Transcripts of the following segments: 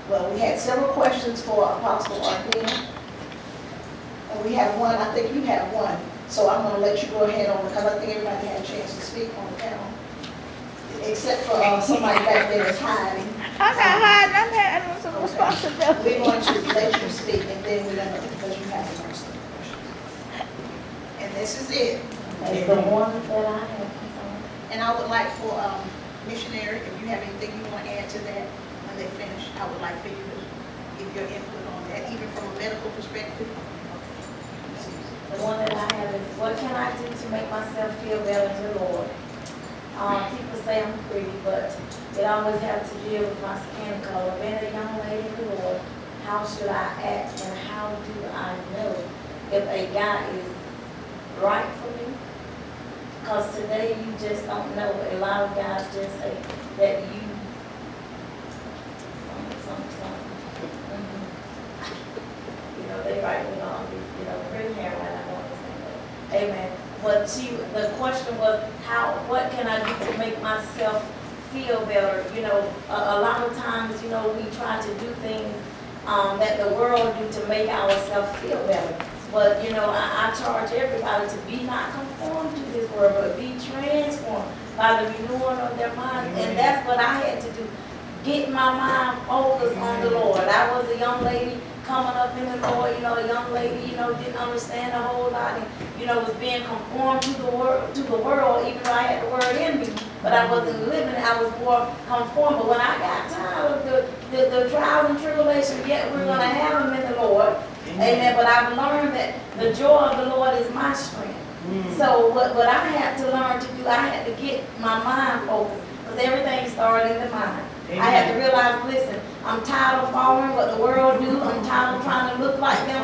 Well, we had several questions for Apostle Ardina. And we have one, I think you have one. So I'm gonna let you go ahead on, because I think everybody had a chance to speak on the panel. Except for somebody back there that's hiding. I'm not hiding, I'm having some responsibility. We're going to let you speak, and then we're gonna, because you have the most of the questions. And this is it. That's the one that I have. And I would like for missionary, if you have anything you want to add to that when they finish, I would like for you to give your input on that, even from a medical perspective. The one that I have is, what can I do to make myself feel better in the Lord? People say I'm pretty, but it always have to deal with my skin color. Being a young lady in the Lord, how should I act and how do I know if a guy is right for me? Because today you just don't know. A lot of guys just say that you something. You know, they write me on these, pretty hair when I don't understand that. Amen. But the question was, what can I do to make myself feel better? A lot of times, we try to do things that the world do to make ourselves feel better. But, I charge everybody to be not conformed to this world, but be transformed by the renewing of their mind. And that's what I had to do, get my mind focused on the Lord. I was a young lady coming up in the Lord, a young lady, didn't understand a whole lot, and, was being conformed to the world, even though I had the word in me, but I wasn't living it. I was more conformed. But when I got tired of the trials and tribulations, yet we're going to have them in the Lord. Amen. But I've learned that the joy of the Lord is my strength. So what I had to learn to do, I had to get my mind focused, because everything started in the mind. Amen. I had to realize, listen, I'm tired of following what the world do. I'm tired of trying to look like them.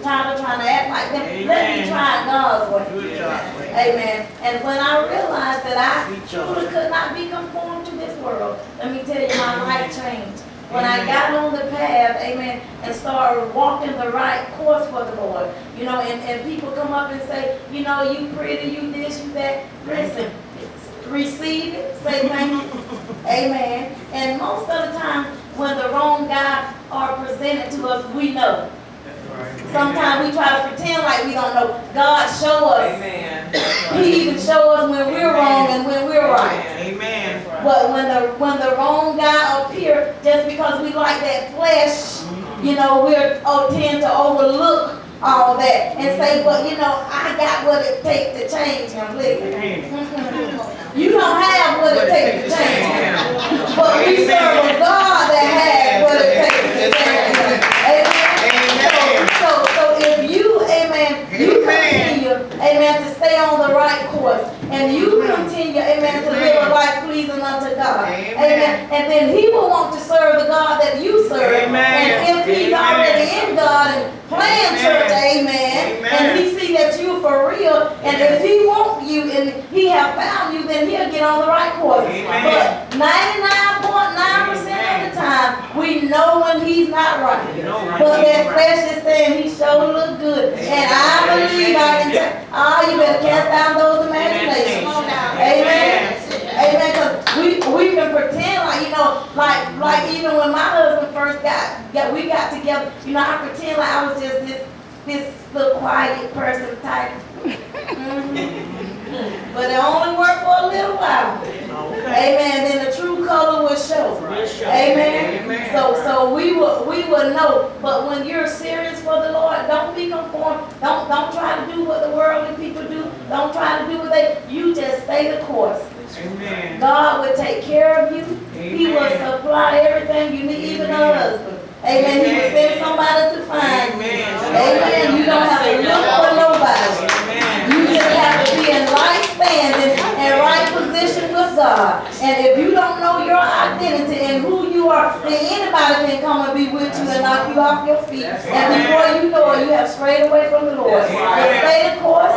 Tired of trying to act like them. Amen. Let me try God's way. Amen. And when I realized that I truly could not be conformed to this world, let me tell you, my life changed. When I got on the path, amen, and started walking the right course for the Lord, and people come up and say, you pretty, you this, you that. Listen, receive it, say thank you, amen. And most of the time, when the wrong guy are presented to us, we know. Sometimes we try to pretend like we don't know. God show us. Amen. He even show us when we're wrong and when we're right. Amen. But when the wrong guy appear, just because we like that flesh, we'll tend to overlook all that and say, well, I got what it takes to change him. Listen, you don't have what it takes to change him, but we serve a God that has what it takes to change him. Amen. So if you, amen, you continue, amen, to stay on the right course, and you continue, amen, to live a life pleasing unto God, amen, and then He will want to serve the God that you serve, and if He's already in God and playing church, amen, and He see that you for real, and if He want you and He have found you, then He'll get on the right course. But 99.9% of the time, we know when He's not right. But that flesh is saying He sure look good. And I believe I can tell, you better cast down those imaginations. Amen. Amen. Because we can pretend like even when my husband first we got together, I pretend like I was just this little quiet person type. But it only worked for a little while. Amen. Then the true color will show. Amen. So we will know. But when you're serious for the Lord, don't be conformed. Don't try to do what the worldly people do. Don't try to do what you just stay the course. Amen. God will take care of you. Amen. He will supply everything you need, even a husband. Amen. He will send somebody to find you. Amen. You don't have to look for nobody. You just have to be in right standing and right position with God. And if you don't know your identity and who you are, then anybody can come and be with you and knock you off your feet. And before you know it, you have strayed away from the Lord. But stay the course,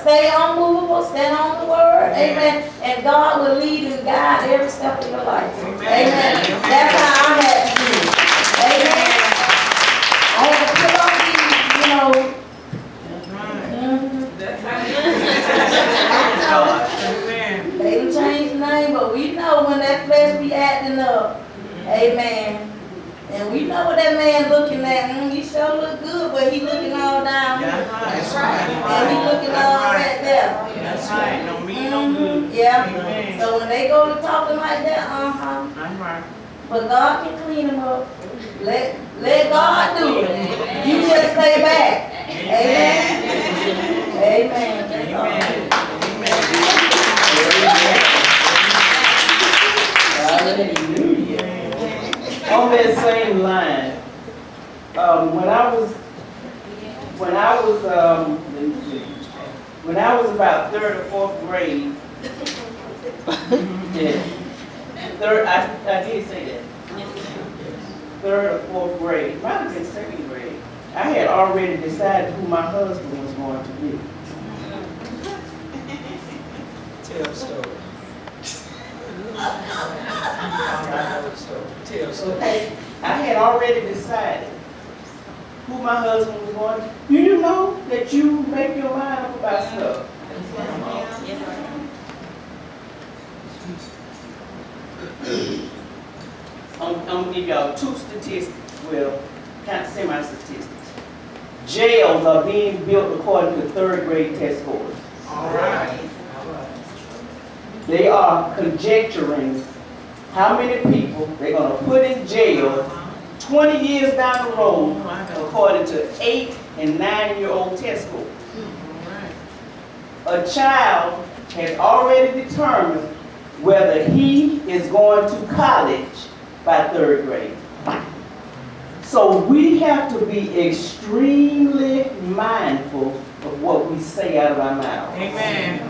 stay unmovable, stand on the word. Amen. And God will lead and guide every step of your life. Amen. That's how I had to do it. Amen. I had to put on these, They done changed the name, but we know when that flesh be acting up. Amen. And we know what that man looking at. He sure look good, but he looking all down here. That's right. And he looking all right there. That's right. Don't mean no good. Yeah. Amen. So when they go to talking like that, That's right. but God can clean them up. Let God do it. You just stay back. Amen. Amen. That's all. Hallelujah. On that same line, when I was about third or fourth grade, yeah, I did say that. Third or fourth grade, might have been second grade. I had already decided who my husband was going to be. Tell the story. Tell the story. Okay, I had already decided who my husband was going to. You know that you make your mind up about stuff. I'm gonna give y'all two statistics, well, kind of semi-statistics. Jails are being built according to third grade test scores. All right. They are conjecturing how many people they're gonna put in jail 20 years down the road according to 8 and 9-year-old test scores. A child has already determined whether he is going to college by third grade. So we have to be extremely mindful of what we say out of our mouth. Amen.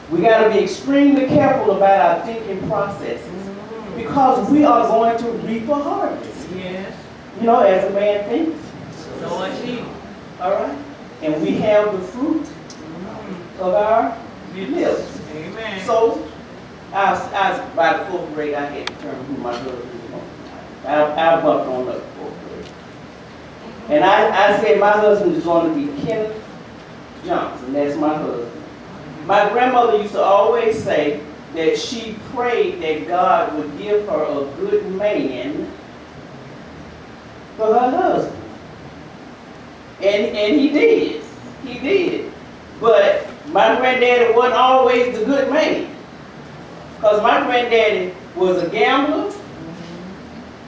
We got to be extremely careful about our thinking processes because we are going to reap a harvest. Yes. You know, as a man thinks. So I see. All right? And we have the fruit of our lips. Amen. So, I was by the fourth grade, I had determined who my husband was going to be. I bumped on up to fourth grade. And I said my husband is going to be Kenneth Johnson. That's my husband. My grandmother used to always say that she prayed that God would give her a good man for her husband. And he did. He did. But my granddaddy wasn't always the good man. Because my granddaddy was a gambler.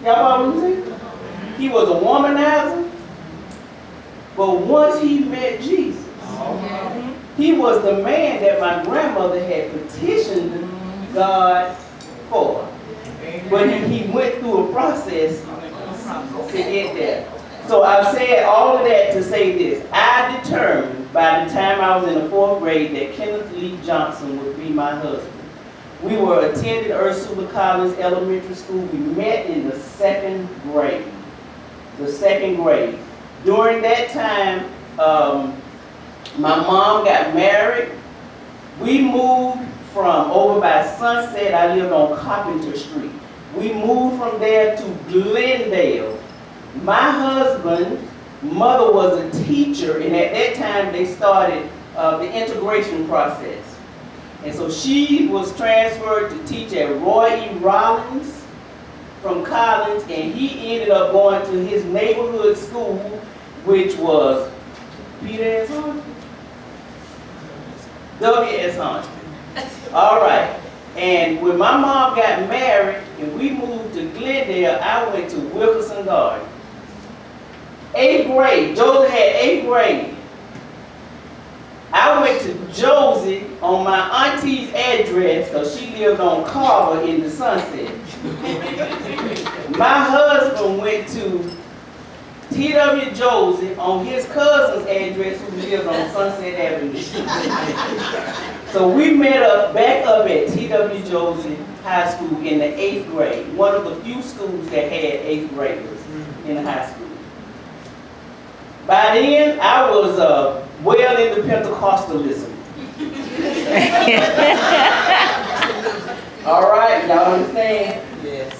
Y'all follow me? He was a womanizer. But once he met Jesus, he was the man that my grandmother had petitioned God for. But he went through a process to get there. So I've said all of that to say this. I determined by the time I was in the fourth grade that Kenneth Lee Johnson would be my husband. We were attending Ursula Collins Elementary School. We met in the second grade. The second grade. During that time, my mom got married. We moved from over by Sunset. I lived on Carpenter Street. We moved from there to Glendale. My husband's mother was a teacher, and at that time they started the integration process. And so she was transferred to teach at Roy E. Rollins from Collins, and he ended up going to his neighborhood school, which was Peter S. Hunt? W.S. Hunt. All right. And when my mom got married and we moved to Glendale, I went to Wilkerson Garden. 8th grade. Josie had 8th grade. I went to Josie on my auntie's address because she lived on Carver in the Sunset. My husband went to T.W. Josie on his cousin's address who lived on Sunset Avenue. So we met up back up at T.W. Josie High School in the 8th grade, one of the few schools that had 8th graders in the high school. By then, I was well into Pentecostalism. All right, y'all understand? Yes.